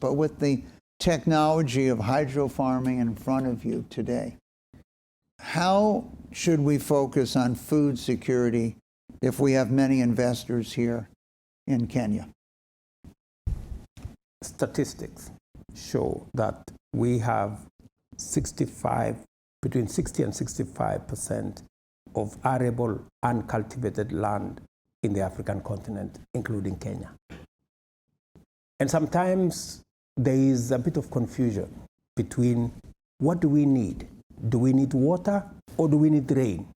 but with the technology of hydro farming in front of you today, how should we focus on food security if we have many investors here in Kenya? Statistics show that we have between 60 and 65% of arable uncultivated land in the African continent, including Kenya. And sometimes there is a bit of confusion between what do we need? Do we need water or do we need rain?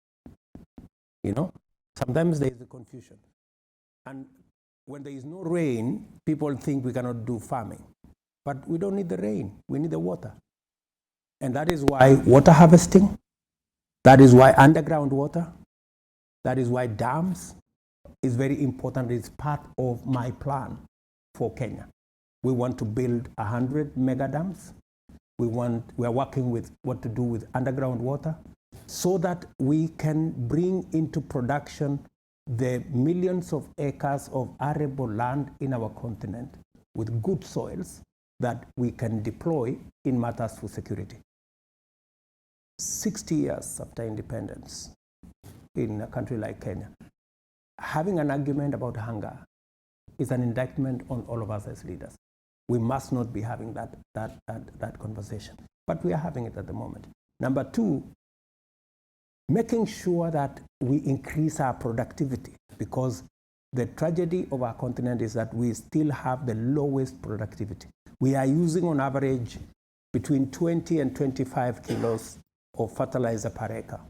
You know, sometimes there is a confusion. And when there is no rain, people think we cannot do farming. But we don't need the rain, we need the water. And that is why water harvesting, that is why underground water, that is why dams is very important. It's part of my plan for Kenya. We want to build 100 mega dams. We are working with what to do with underground water so that we can bring into production the millions of acres of arable land in our continent with good soils that we can deploy in matters for security. 60 years after independence in a country like Kenya, having an argument about hunger is an indictment on all of us as leaders. We must not be having that conversation, but we are having it at the moment. Number two, making sure that we increase our productivity, because the tragedy of our continent is that we still have the lowest productivity. We are using on average between 20 and 25 kilos of fertilizer per acre.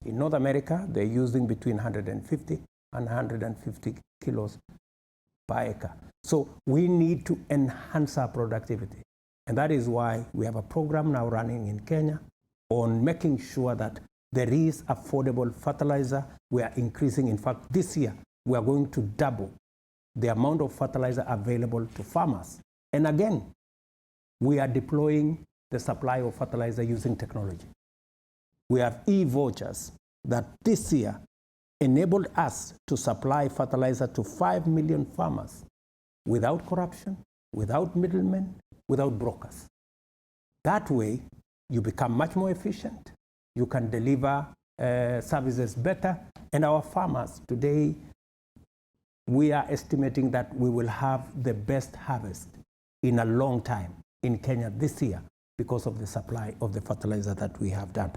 In North America, they're using between 150 and 150 kilos per acre. So we need to enhance our productivity. And that is why we have a program now running in Kenya on making sure that there is affordable fertilizer. We are increasing, in fact, this year, we are going to double the amount of fertilizer available to farmers. And again, we are deploying the supply of fertilizer using technology. We have e-vouchers that this year enabled us to supply fertilizer to 5 million farmers without corruption, without middlemen, without brokers. That way, you become much more efficient. You can deliver services better. And our farmers today, we are estimating that we will have the best harvest in a long time in Kenya this year because of the supply of the fertilizer that we have done.